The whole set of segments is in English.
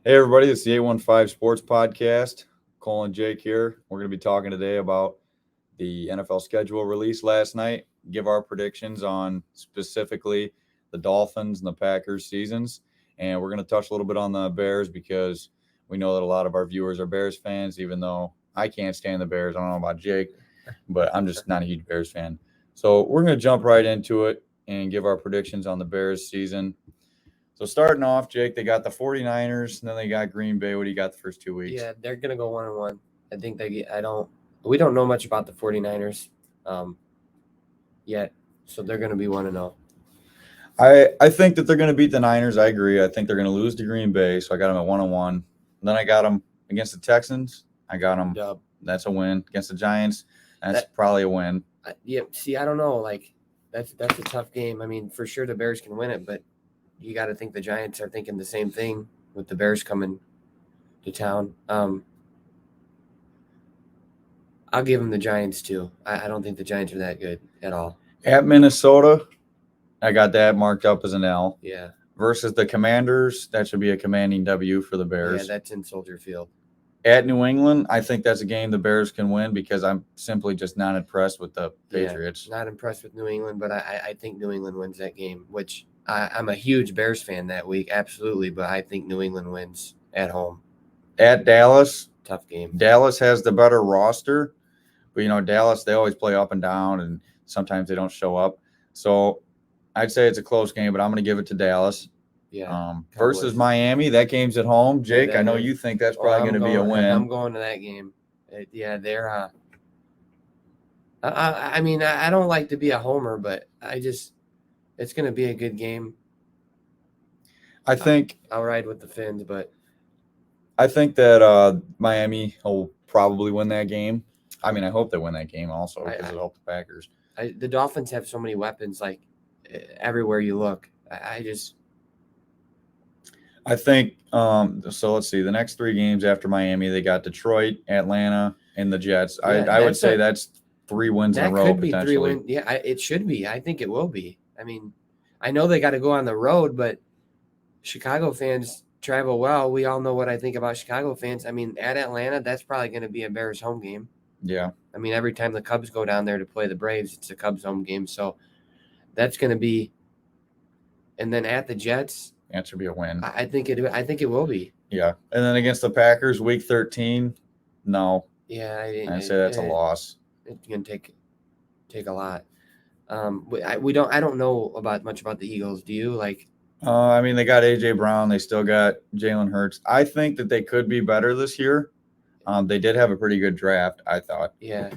Hey, everybody, it's the 815 Sports Podcast. Cole and Jake here. We're going to be talking today about the NFL schedule released last night, give our predictions on specifically the Dolphins and the Packers seasons. And we're going to touch a little bit on the Bears because we know that a lot of our viewers are Bears fans, even though I can't stand the Bears. I don't know about Jake, but I'm just not a huge Bears fan. So we're going to jump right into it and give our predictions on the Bears season. So starting off, Jake, they got the 49ers, and then they got Green Bay. What do you got the first 2 weeks? Yeah, they're gonna go 1-1. I think we don't know much about the 49ers yet, so they're gonna be 1-0. I think that they're going to beat the Niners. I agree. I think they're going to lose to Green Bay, so I got them at 1-1. Then I got them against the Texans. I got them. Dub. That's a win. Against the Giants, that's probably a win. See, I don't know. Like that's a tough game. I mean, for sure the Bears can win it, but you got to think the Giants are thinking the same thing with the Bears coming to town. I'll give them the Giants too. I don't think the Giants are that good at all. At Minnesota, I got that marked up as an L. Yeah. Versus the Commanders, that should be a commanding W for the Bears. Yeah, that's in Soldier Field. At New England, I think that's a game the Bears can win because I'm simply just not impressed with the Patriots. Not impressed with New England, but I think New England wins that game, which I'm a huge Bears fan that week, absolutely, but I think New England wins at home. At Dallas, tough game. Dallas has the better roster, but, Dallas, they always play up and down, and sometimes they don't show up. So I'd say it's a close game, but I'm going to give it to Dallas. Yeah. Versus Miami, that game's at home. Jake, I know you think that's probably going to be a win. I'm going to that game. They're I mean, I don't like to be a homer, but it's going to be a good game. I think I'll ride with the Fins, but I think that Miami will probably win that game. I mean, I hope they win that game also because it'll help the Packers. The Dolphins have so many weapons, like everywhere you look. I think so let's see. The next 3 games after Miami, they got Detroit, Atlanta, and the Jets. I would say that's 3 wins in a row. That could be potentially. 3 wins. Yeah, it should be. I think it will be. I mean, I know they got to go on the road, but Chicago fans travel well. We all know what I think about Chicago fans. I mean, at Atlanta, that's probably going to be a Bears home game. Yeah. I mean, every time the Cubs go down there to play the Braves, it's a Cubs home game. So that's going to be. And then at the Jets, that should be a win. I think it will be. Yeah. And then against the Packers, week 13, no. Yeah, I say that's a loss. It's going to take a lot. I don't know much about the Eagles. Do you? I mean, they got A.J. Brown. They still got Jalen Hurts. I think that they could be better this year. They did have a pretty good draft, I thought. Yeah.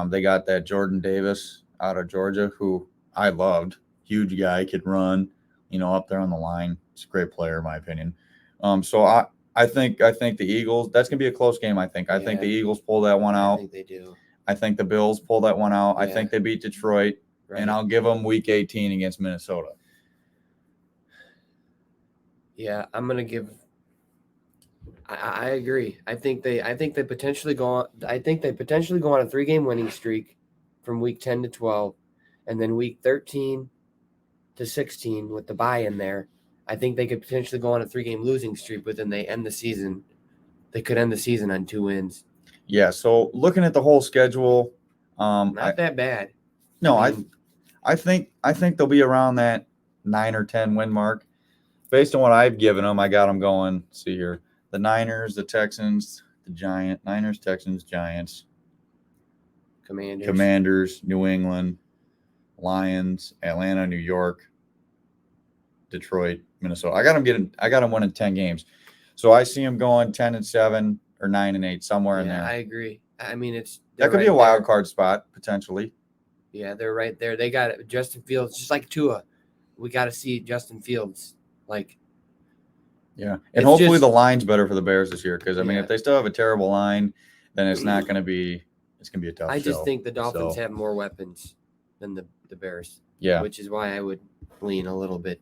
They got that Jordan Davis out of Georgia, who I loved. Huge guy, could run, up there on the line. He's a great player, in my opinion. So I think the Eagles, that's going to be a close game, I think. I think the Eagles pull that one out. I think they do. I think the Bills pull that one out. Yeah. I think they beat Detroit. Right. And I'll give them week 18 against Minnesota. Yeah, I'm going to give – I agree. I think they potentially go on – I think they potentially go on a 3-game winning streak from week 10 to 12, and then week 13 to 16 with the bye in there. I think they could potentially go on a 3-game losing streak, but then they end the season. They could end the season on 2 wins. Yeah, so looking at the whole schedule – not that bad. No, I think they'll be around that 9 or 10 win mark. Based on what I've given them, I got them going. See here, the Niners, the Texans, the Niners, Texans, Giants, Commanders, New England, Lions, Atlanta, New York, Detroit, Minnesota. I got them winning 10 games. So I see them going 10-7 or 9-8, somewhere in there. I agree. I mean, that could be a wild card spot potentially. Yeah, they're right there. They got Justin Fields, just like Tua. We got to see Justin Fields. Yeah, and hopefully the line's better for the Bears this year because, I mean, if they still have a terrible line, then it's not going to be – it's going to be a tough show. I just think the Dolphins have more weapons than the Bears. Yeah. Which is why I would lean a little bit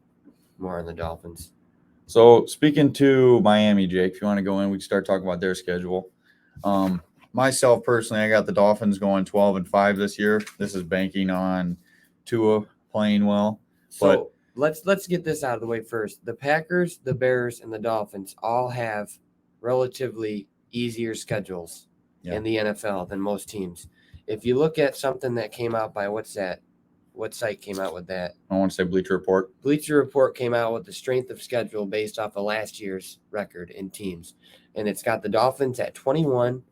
more on the Dolphins. So, speaking to Miami, Jake, if you want to go in, we can start talking about their schedule. Myself, personally, I got the Dolphins going 12-5 this year. This is banking on Tua playing well. So, let's get this out of the way first. The Packers, the Bears, and the Dolphins all have relatively easier schedules in the NFL than most teams. If you look at something that came out by what site came out with that? I want to say Bleacher Report. Bleacher Report came out with the strength of schedule based off of last year's record in teams. And it's got the Dolphins at 21,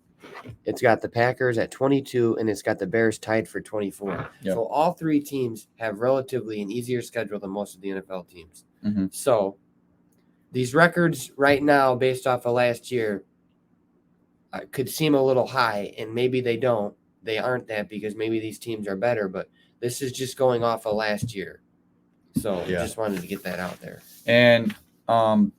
it's got the Packers at 22, and it's got the Bears tied for 24. Yep. So all three teams have relatively an easier schedule than most of the NFL teams. Mm-hmm. So these records right now, based off of last year, could seem a little high, and maybe they don't. They aren't that because maybe these teams are better, but this is just going off of last year. So just wanted to get that out there. And, then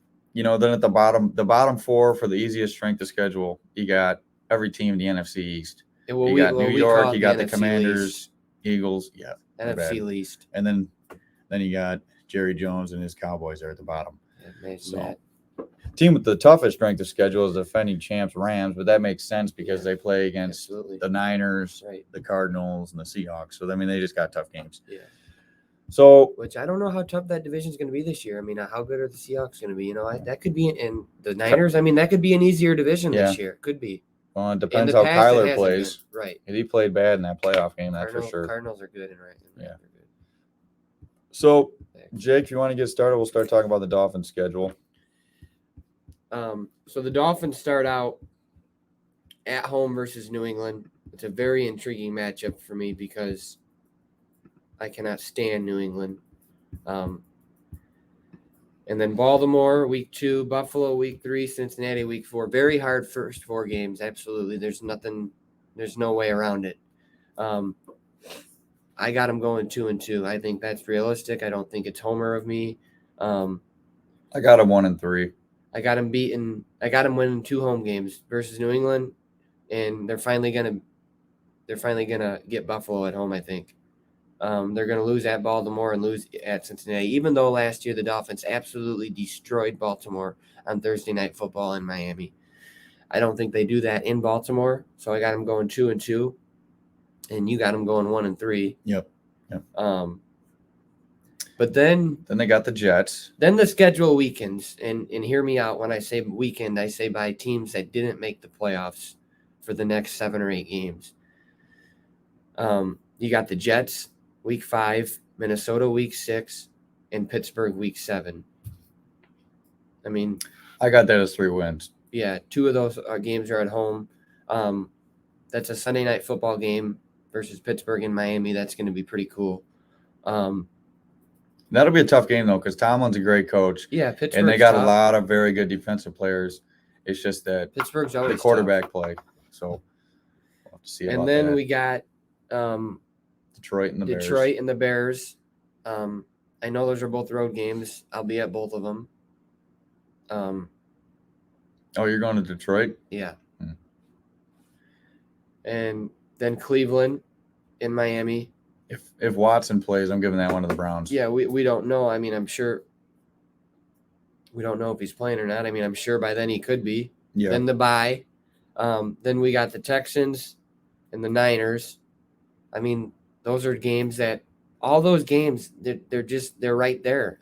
at the bottom four for the easiest strength of schedule, you got every team in the NFC East. You got New York, you got the Commanders, least. Eagles, NFC least. And then you got Jerry Jones and his Cowboys there at the bottom. So, team with the toughest strength of schedule is the defending champs Rams, but that makes sense because they play against the Niners, the Cardinals, and the Seahawks. So, they just got tough games. Yeah. So, which I don't know how tough that division is going to be this year. I mean, how good are the Seahawks going to be? That could be, and the Niners, that could be an easier division this year. Could be. Well, it depends how Kyler plays. Right. If he played bad in that playoff game, that's for sure. Cardinals are good, right? Yeah. So, Jake, if you want to get started, we'll start talking about the Dolphins schedule. So the Dolphins start out at home versus New England. It's a very intriguing matchup for me because I cannot stand New England. And then Baltimore, week 2, Buffalo, week 3, Cincinnati, week 4. Very hard first 4 games. Absolutely. There's no way around it. I got them going 2-2. I think that's realistic. I don't think it's homer of me. I got them 1-3. I got them winning 2 home games versus New England, and they're finally gonna get Buffalo at home. I think they're gonna lose at Baltimore and lose at Cincinnati. Even though last year the Dolphins absolutely destroyed Baltimore on Thursday Night Football in Miami, I don't think they do that in Baltimore. So I got them going 2-2, and you got them going 1-3. Yep. But then they got the Jets. Then the schedule weakens, and hear me out. When I say weekend, I say by teams that didn't make the playoffs for the next 7 or 8 games. You got the Jets week 5, Minnesota week 6, and Pittsburgh week 7. I got that as 3 wins. Yeah, 2 of those games are at home. That's a Sunday night football game versus Pittsburgh and Miami. That's going to be pretty cool. That'll be a tough game, though, because Tomlin's a great coach. Yeah, Pittsburgh's and they got a lot of very good defensive players. It's just that Pittsburgh's always the quarterback tough. play. So we'll have to see about that. And then we got Detroit and the Bears. I know those are both road games. I'll be at both of them. You're going to Detroit? Yeah. And then Cleveland in Miami. If Watson plays, I'm giving that one to the Browns. Yeah, we don't know. I'm sure we don't know if he's playing or not. I'm sure by then he could be. Yeah. Then the bye. Then we got the Texans and the Niners. Those are games that all those games they're right there.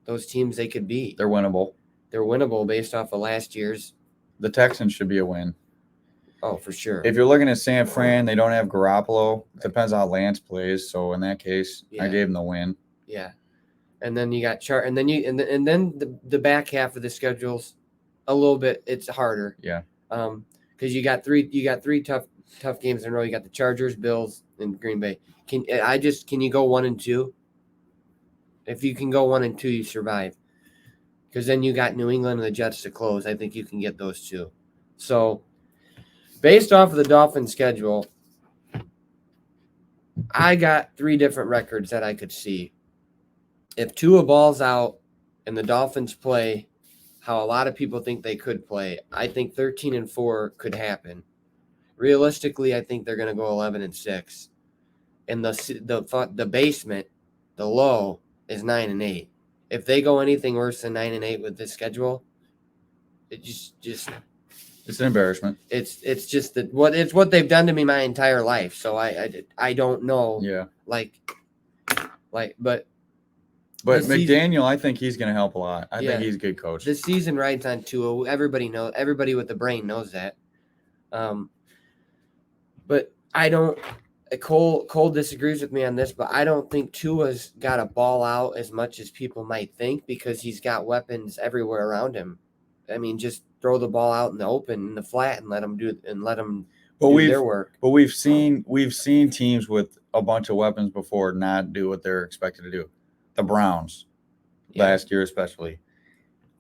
Those teams they could be. They're winnable. They're winnable based off of last year's. The Texans should be a win. Oh, for sure. If you're looking at San Fran, they don't have Garoppolo. It depends on how Lance plays. So in that case, I gave them the win. Yeah, and then you got and then the back half of the schedule's a little bit. It's harder. Yeah. Because you got three tough games in a row. You got the Chargers, Bills, and Green Bay. Can you go 1-2? If you can go 1-2, you survive. Because then you got New England and the Jets to close. I think you can get those 2. So. Based off of the Dolphins schedule, I got 3 different records that I could see. If Tua balls out and the Dolphins play how a lot of people think they could play, I think 13-4 could happen. Realistically, I think they're going to go 11-6. And the basement, the low, is 9-8. If they go anything worse than 9-8 with this schedule, it just it's an embarrassment. It's just that what they've done to me my entire life. So I don't know. Yeah. But But This season- McDaniel, I think he's going to help a lot. I Yeah. think he's a good coach. This season rides on Tua. Everybody with a brain knows that. But I don't. Cole disagrees with me on this, but I don't think Tua's got to ball out as much as people might think because he's got weapons everywhere around him. I mean, just throw the ball out in the open, in the flat, and let them do their work. But we've seen teams with a bunch of weapons before not do what they're expected to do. The Browns last year, especially.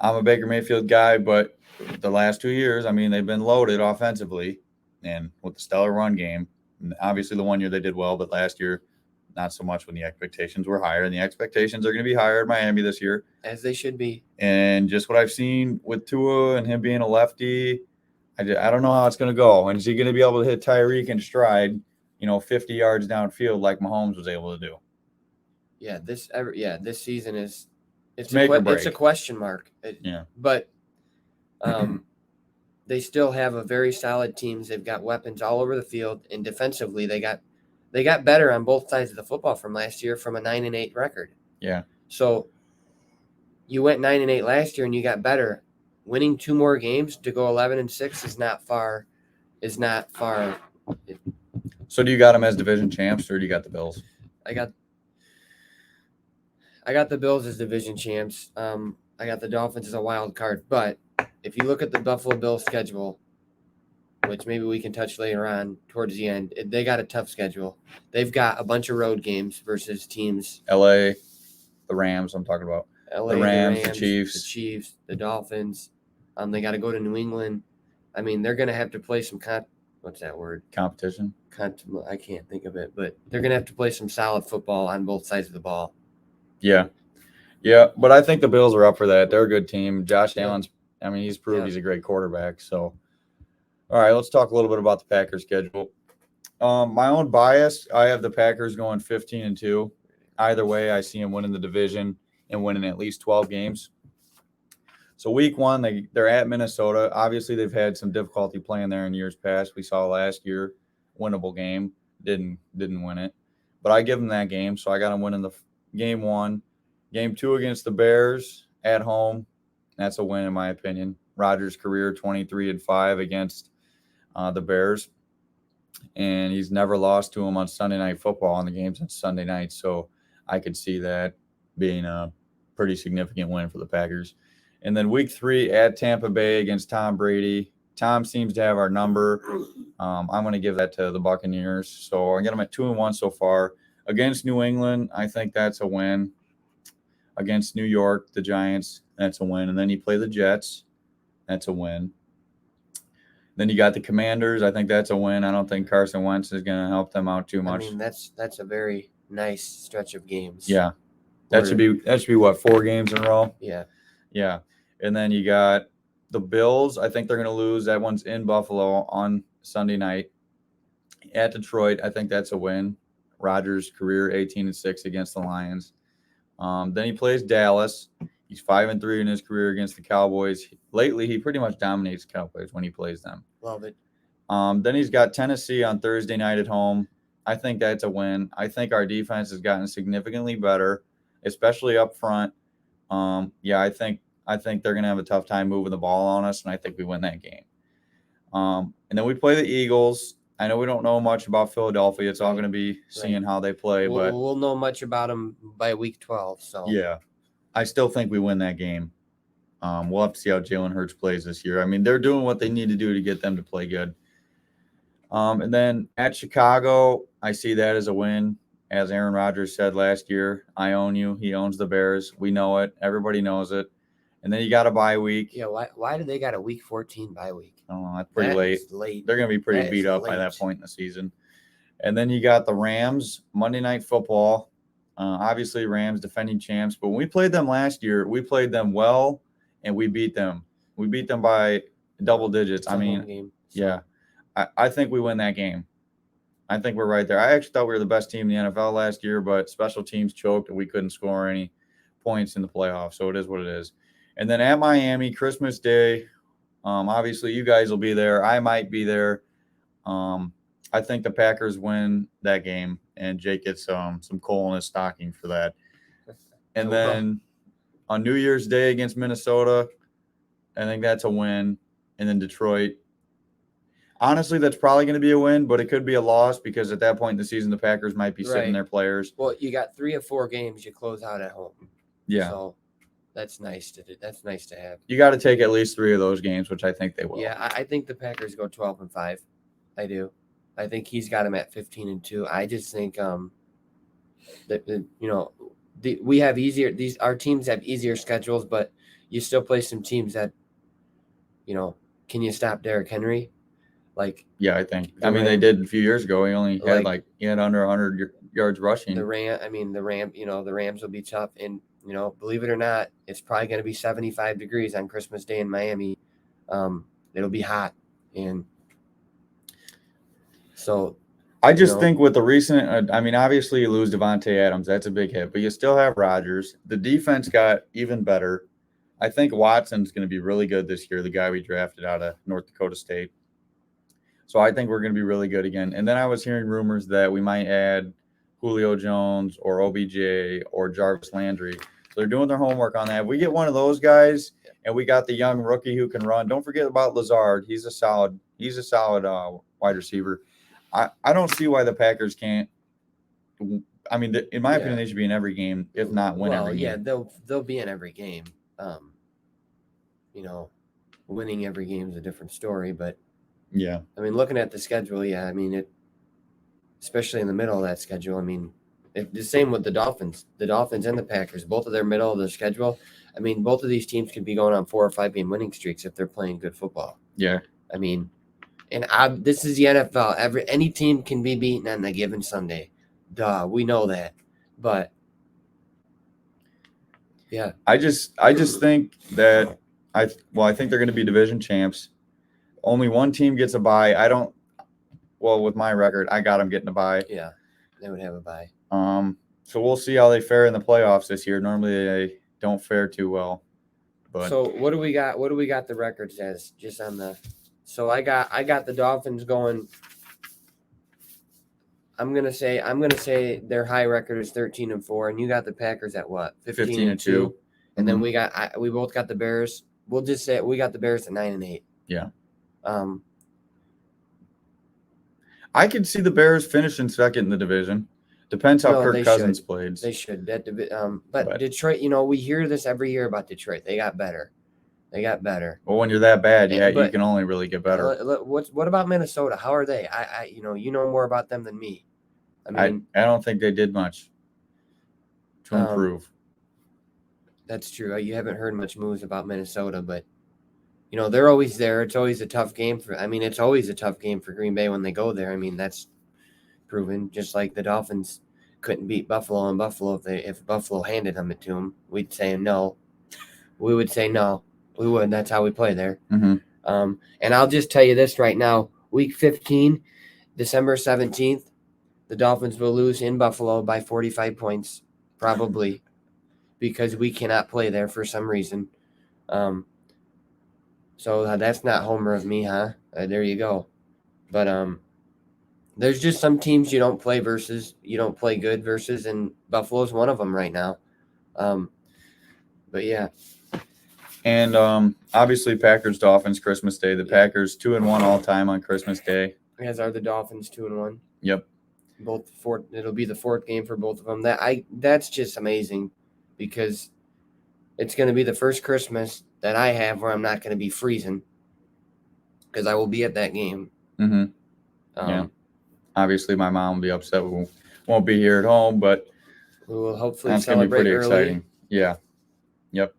I'm a Baker Mayfield guy, but the last 2 years, I mean, they've been loaded offensively and with the stellar run game. And obviously, the 1 year they did well, but last year, not so much when the expectations were higher. And the expectations are going to be higher at Miami this year. As they should be. And just what I've seen with Tua and him being a lefty, I don't know how it's going to go. And is he going to be able to hit Tyreek in stride, 50 yards downfield like Mahomes was able to do? Yeah, this season is it's a question mark. But they still have a very solid team. They've got weapons all over the field, and defensively they got better on both sides of the football from last year from a 9-8 record. Yeah. So you went 9-8 last year and you got better. Winning 2 more games to go 11-6 is not far. So do you got them as division champs, or do you got the Bills? I got the Bills as division champs. I got the Dolphins as a wild card. But if you look at the Buffalo Bills schedule, which maybe we can touch later on towards the end, they got a tough schedule. They've got a bunch of road games versus teams. LA, the Rams, I'm talking about. LA, the Rams, the Chiefs, the Dolphins. They got to go to New England. I mean, they're going to have to play some what's that word? Competition. I can't think of it, but they're going to have to play some solid football on both sides of the ball. Yeah, but I think the Bills are up for that. They're a good team. Josh Allen's, I mean, he's proved he's a great quarterback. So, all right, let's talk a little bit about the Packers schedule. My own bias, I have the Packers going 15-2. Either way, I see them winning the division and winning at least 12 games. So week 1, they're at Minnesota. Obviously, they've had some difficulty playing there in years past. We saw last year, winnable game, didn't win it. But I give them that game, so I got them winning the game 1. Game 2 against the Bears at home, that's a win in my opinion. Rodgers' career 23-5 against the Bears, and he's never lost to them on Sunday Night Football, and the game's on Sunday night. So I could see that being a pretty significant win for the Packers. And then week 3 at Tampa Bay against Tom Brady. Tom seems to have our number. I'm going to give that to the Buccaneers. So I get them at 2-1 so far. Against New England, I think that's a win. Against New York, the Giants, that's a win. And then you play the Jets. That's a win. Then you got the Commanders. I think that's a win. I don't think Carson Wentz is going to help them out too much. I mean, that's a very nice stretch of games. Yeah. That should be what, 4 games in a row? Yeah. Yeah. And then you got the Bills. I think they're going to lose. That one's in Buffalo on Sunday night. At Detroit, I think that's a win. Rodgers' career 18-6 against the Lions. Then he plays Dallas. He's 5-3 in his career against the Cowboys. Lately, he pretty much dominates Cowboys when he plays them. Love it. Then he's got Tennessee on Thursday night at home. I think that's a win. I think our defense has gotten significantly better, especially up front. I think they're going to have a tough time moving the ball on us, and I think we win that game. And then we play the Eagles. I know we don't know much about Philadelphia. It's all going to be seeing how they play. But we'll know much about them by week 12. So yeah, I still think we win that game. We'll have to see how Jalen Hurts plays this year. I mean, they're doing what they need to do to get them to play good. And then at Chicago, I see that as a win. As Aaron Rodgers said last year, I own you. He owns the Bears. We know it. Everybody knows it. And then you got a bye week. Yeah, why do they got a week 14 bye week? Oh, that's pretty late. Late. They're going to be pretty beat up by that point in the season. And then you got the Rams, Monday Night Football. Obviously, Rams defending champs. But when we played them last year, we played them well, and we beat them. We beat them by double digits. Yeah. I think we win that game. I think we're right there. I actually thought we were the best team in the NFL last year, but special teams choked, and we couldn't score any points in the playoffs. So it is what it is. And then at Miami, Christmas Day, obviously you guys will be there. I might be there. I think the Packers win that game, and Jake gets some coal in his stocking for that. And then on New Year's Day against Minnesota, I think that's a win. And then Detroit. Honestly, that's probably going to be a win, but it could be a loss because at that point in the season, the Packers might be sitting their players. Well, you got 3 of 4 games you close out at home. Yeah. So that's nice to do. That's nice to have. You got to take at least 3 of those games, which I think they will. Yeah, I think the Packers go 12-5. I do. I think he's got him at 15-2. I just think we have easier. Our teams have easier schedules, but you still play some teams that, can you stop Derrick Henry? Yeah, I think. They did a few years ago. He only had he had under 100 yards rushing. The Rams will be tough, and believe it or not, it's probably going to be 75 degrees on Christmas Day in Miami. It'll be hot, and so I just think with the recent, obviously you lose Devontae Adams, that's a big hit, but you still have Rodgers. The defense got even better. I think Watson's going to be really good this year, the guy we drafted out of North Dakota State. So I think we're going to be really good again. And then I was hearing rumors that we might add Julio Jones or OBJ or Jarvis Landry. So they're doing their homework on that. If we get one of those guys and we got the young rookie who can run, don't forget about Lazard. He's a solid wide receiver. I don't see why the Packers can't. In my opinion, they should be in every game, if not win every game. Yeah, they'll be in every game. Winning every game is a different story, but yeah. Looking at the schedule, especially in the middle of that schedule, the same with the Dolphins and the Packers, both of their middle of the schedule. Both of these teams could be going on 4 or 5 game winning streaks if they're playing good football. Yeah. This is the NFL. Any team can be beaten on a given Sunday. Duh, we know that. But yeah, I just think that I think they're going to be division champs. Only one team gets a bye. With my record, I got them getting a bye. Yeah, they would have a bye. So we'll see how they fare in the playoffs this year. Normally they don't fare too well. But so what do we got? What do we got the records as? Just on the. So I got the Dolphins going. I'm gonna say their high record is 13-4, and you got the Packers at what? 15-2. And then we both got the Bears. We'll just say we got the Bears at 9-8. Yeah. I could see the Bears finishing second in the division. Depends how Kirk Cousins plays. They should. But Detroit, we hear this every year about Detroit. They got better. Well, when you're that bad, you can only really get better. What about Minnesota? How are they? You know more about them than me. I don't think they did much to improve. That's true. You haven't heard much news about Minnesota, but they're always there. It's always a tough game it's always a tough game for Green Bay when they go there. That's proven. Just like the Dolphins couldn't beat Buffalo in Buffalo if Buffalo handed them it to them, we'd say no. We would say no. We would. That's how we play there. Mm-hmm. And I'll just tell you this right now. Week 15, December 17th, the Dolphins will lose in Buffalo by 45 points, probably, because we cannot play there for some reason. So that's not homer of me, huh? There you go. But there's just some teams you don't play good versus, and Buffalo's one of them right now. But yeah. And obviously Packers, Dolphins, Christmas Day. The Packers 2-1 all time on Christmas Day. As are the Dolphins 2-1. Yep. It'll be the 4th game for both of them. That's just amazing because it's going to be the first Christmas that I have where I'm not going to be freezing because I will be at that game. Mm-hmm. Yeah. Obviously, my mom will be upset. We won't be here at home, but we will hopefully that's going to be pretty exciting. Yeah. Yep.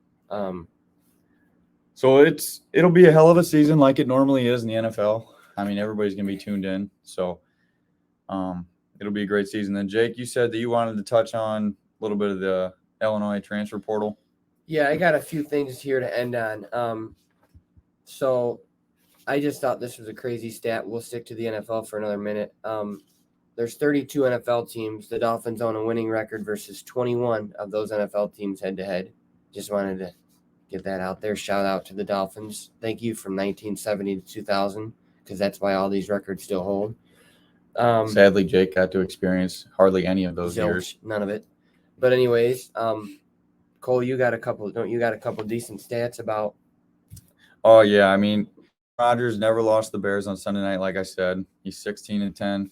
So it'll be a hell of a season like it normally is in the NFL. Everybody's going to be tuned in. So it'll be a great season. Then, Jake, you said that you wanted to touch on a little bit of the Illinois transfer portal. Yeah, I got a few things here to end on. So I just thought this was a crazy stat. We'll stick to the NFL for another minute. There's 32 NFL teams. The Dolphins own a winning record versus 21 of those NFL teams head-to-head. Just wanted to get that out there. Shout out to the Dolphins. Thank you from 1970 to 2000 because that's why all these records still hold. Sadly, Jake got to experience hardly any of those years. None of it. But anyways, Cole, don't you got a couple decent stats about? Oh yeah, I mean, Rodgers never lost the Bears on Sunday night. Like I said, he's 16-10-1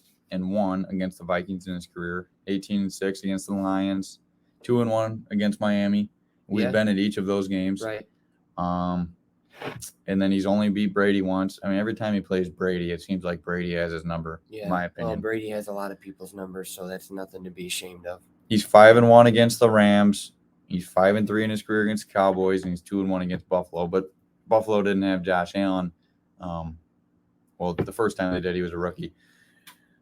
against the Vikings in his career. 18-6 against the Lions. 2-1 against Miami. We've been at each of those games. Right. And then he's only beat Brady once. I mean, every time he plays Brady, it seems like Brady has his number. Yeah. In my opinion. Well, Brady has a lot of people's numbers, so that's nothing to be ashamed of. He's 5-1 against the Rams. He's 5-3 in his career against the Cowboys, and he's 2-1 against Buffalo. But Buffalo didn't have Josh Allen. Well, the first time they did, he was a rookie.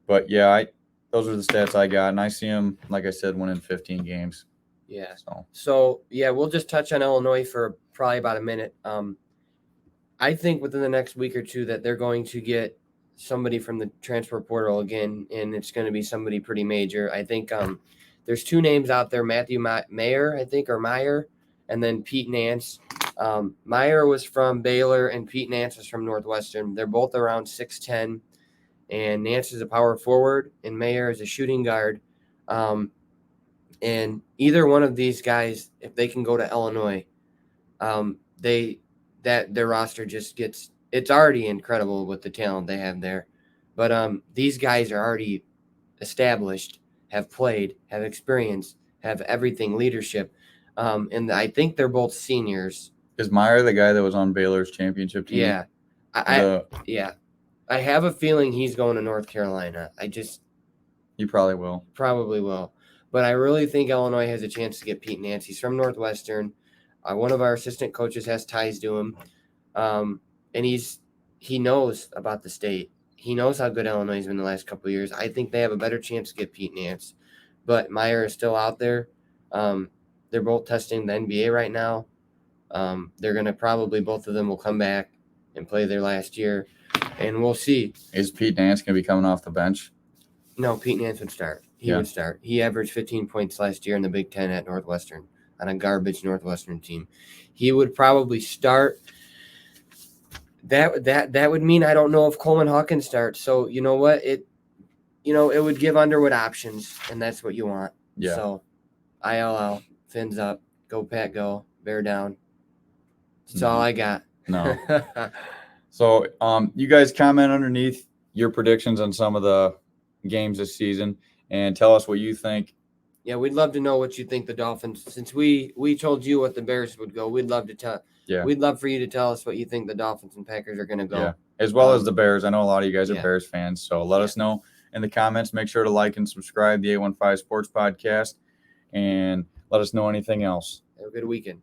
But yeah, those are the stats I got, and I see him, like I said, winning 15 games. Yeah. So yeah, we'll just touch on Illinois for probably about a minute. I think within the next week or two that they're going to get somebody from the transfer portal again, and it's going to be somebody pretty major. I think there's two names out there, Matthew Mayer, I think, or Meyer, and then Pete Nance. Meyer was from Baylor, and Pete Nance was from Northwestern. They're both around 6'10", and Nance is a power forward, and Mayer is a shooting guard. And either one of these guys, if they can go to Illinois, their roster just gets – it's already incredible with the talent they have there. But these guys are already established, have played, have experience, have everything, leadership. And I think they're both seniors. Is Meyer the guy that was on Baylor's championship team? Yeah. I have a feeling he's going to North Carolina. He probably will. Probably will. But I really think Illinois has a chance to get Pete Nance. He's from Northwestern. One of our assistant coaches has ties to him. And he knows about the state. He knows how good Illinois has been the last couple of years. I think they have a better chance to get Pete Nance. But Meyer is still out there. They're both testing the NBA right now. They're going to probably, both of them will come back and play their last year. And we'll see. Is Pete Nance going to be coming off the bench? No, Pete Nance would start. He would start. He averaged 15 points last year in the Big Ten at Northwestern on a garbage Northwestern team. He would probably start. That would mean I don't know if Coleman Hawkins starts. So you know what? It would give Underwood options, and that's what you want. Yeah. So ILL, fins up, go Pat, go, bear down. That's all I got. No. So you guys comment underneath your predictions on some of the games this season and tell us what you think. Yeah, we'd love to know what you think the Dolphins, since we told you what the Bears would go, we'd love to tell. Yeah. We'd love for you to tell us what you think the Dolphins and Packers are going to go. Yeah. As well as the Bears. I know a lot of you guys are Bears fans, so let us know in the comments. Make sure to like and subscribe the 815 Sports Podcast, and let us know anything else. Have a good weekend.